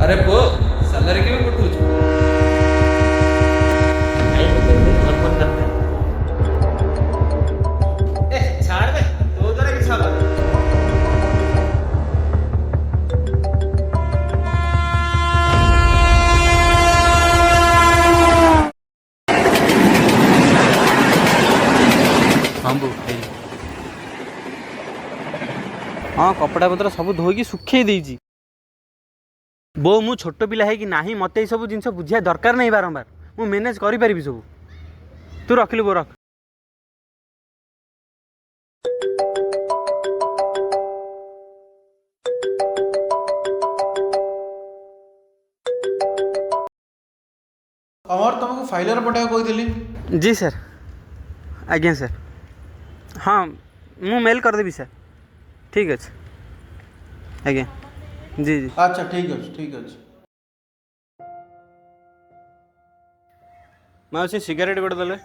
अरे पो ସାଲାରୀ କେବେ ପଠଉଛୁ? ଏ ଛାଡ଼ ବେ, ତୋ ଦ୍ୱାରା କିଛି ହବନି। हाँ कपड़ा पत्र सब धोईकी सुखे देइछि बो मु छोट पिला है कि नाही मते ये सब जिनस बुझिया दरकार नहीं बारंबार मु मैनेज करि परिबि सब तू रखिलु बो रख अमर तुमको फाइलर पठाया कही जी सर आज्ञा सर हाँ मु मेल कर देबी सर ठीक अच्छे आज्ञा जी जी अच्छा ठीक अच्छे ठीक अच्छे माउसी सिगारेट गोटे देले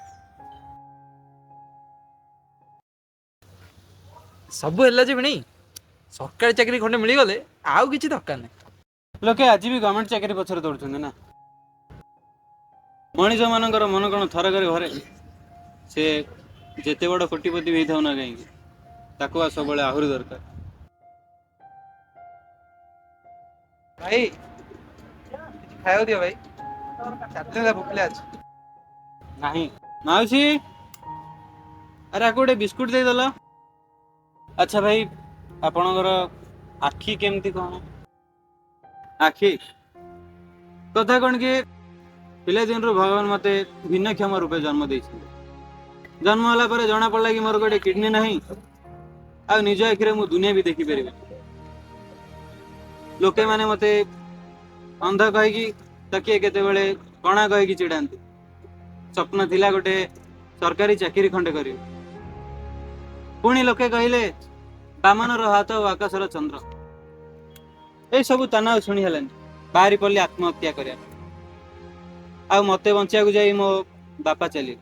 ସବୁ ହେଲା ଯେ ଭିଣେଇ ସରକାରୀ ଚାକିରି ଖଣ୍ଡେ ମିଳିଗଲେ ଆଉ କିଛି ଦରକାର ନାହିଁ। लोके आज भी गवर्नमेंट चाकरी पछरे दौड़ुछन ना मनीष मानकर मन कौन थरक घरे से जेते बड़ कोटिपति भी था ना कहीं ताको सब आहरी दरकार ଭାଇ ଖାଇବାକୁ ଦିଅ ଭାଇ ଚାଲିଲା ଭୋକିଲା ଅଛି। नहीं माउसी अरे आको गोटे बिस्कुट दे दला अच्छा भाई आपणकर आखि केमती कौन आखि कथा कौन कि पिला दिन भगवान मते भिन्नक्षम रूपे जन्म देइछिले जन्म होला पर जना पड़ला कि मोर गोटे किडनी नहीं आ निज आखिरे मु दुनिया भी देखी परिबे लोके माने मते अंध कहिकी तकिए केते बेले कणा कहिकी चिड़ांती स्वप्न थिला गोटे सरकारी चाकरी खंडे करी पुणी लोके कहले बामनर हाथ और आकाशर चंद्र ए सब ताना शुणी हेलानी बाहरी पड़ली आत्महत्या करिया आ मते बंचिया को जाई मो बापा चली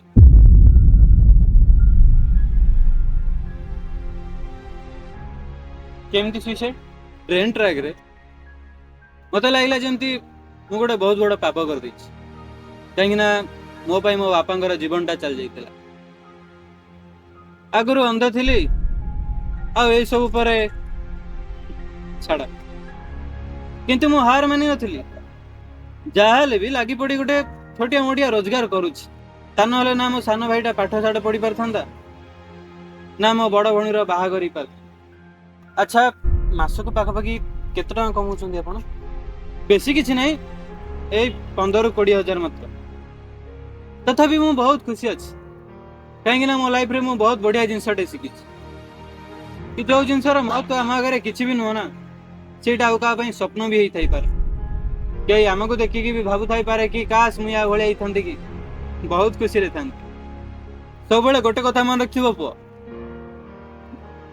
केमती सुइसाइड ट्रेन ट्रैक रे मते लागला जेमती मु गोटे बहुत बड़ पाप कर देछि कहीं ना मो पाई मो बापांकर जीवनटा चल जाइतिला आगुरु अंध थिली आ ए सब पर छाड़ किंतु मु हार मानि नथिली जाहाले भी लागी पड़ी गोटे छोटिया मोटिया रोजगार करुछि ता नहले ना मो सान भाईटा पाठ साठ पढ़ी पारथांदा ना मो बड़ भणीर बाहा करि पार अच्छा मासक पाखापाखि केते टका कमाउछन्ती आपण बेसी किछि नहीं ए 15-20 हजार मात्र तथापि मु बहुत खुशी अच्छी कहीं मो लाइफ रे मु बहुत बढ़िया जिनसटे शिखी कि जो जिनसर महत्व आम आगे किसी भी नुह ना सेटा आउ का स्वप्न भी होता पारे कई आमको देखिकी भी भावु थाई पारे कि काश मुझे भाई होती कि बहुत खुशी रे था सब बड़े गोटे कथा मन रखिबो पुओ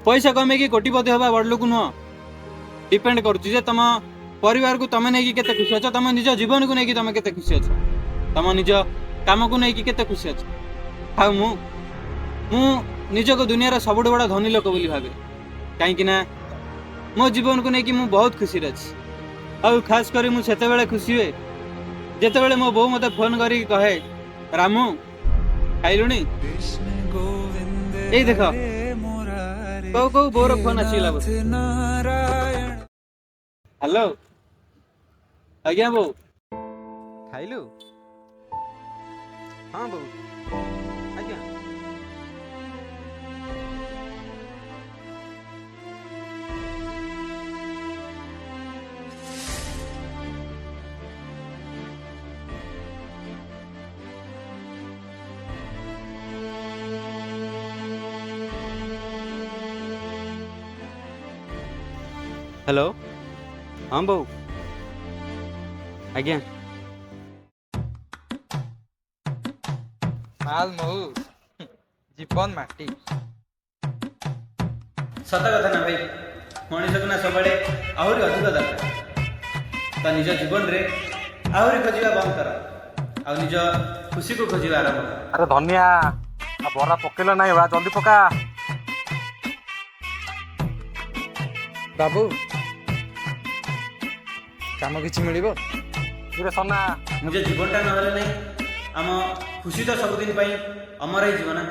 पैसा कमेकी कोटिपति हवा बड़ लोक नुह डिपेंड करुच्ची जे तुम परिवार को तुम नहीं केते खुशी अच्छ तुम निज जीवन को नहीं तुम केते खुशी अच्छ तुम निज काम को नहीं केते खुशी अच्छ हाँ मु निज को दुनिया सबुठ बड़ा धनी लोक बोली भावे कहीं ना मो जीवन को लेकिन मु बहुत खुशी अच्छी और खास कर मुझे बेले खुशी हुए जिते बड़े मो बो मते फोन करी कहे रामू खाइलुनी ए देख कौ कौ बोर फोन आसीला हेलो आज्ञा बो खाइलु हाँ बो आज्ञा हेलो हाँ बो आज्ञा माल महू जीवन माटी सत कथा ना भाई मनीष को ना सब आहरी अधिक दरकार तो निज जीवन रे आहरी खोजा बंद कर आ निज खुशी को खोजा आरंभ कर अरे धनिया बरा पकेल ना बा जल्दी पका बाबू କାମ କିଛି ମିଳିବ। ଇରେ ସନା ନିଜ ଜୀବନଟା ନହେଲେ ନାହିଁ ଆମ ଖୁସି ତ ସବୁଦିନ ପାଇଁ ଅମର ହେଇଯିବ ନା।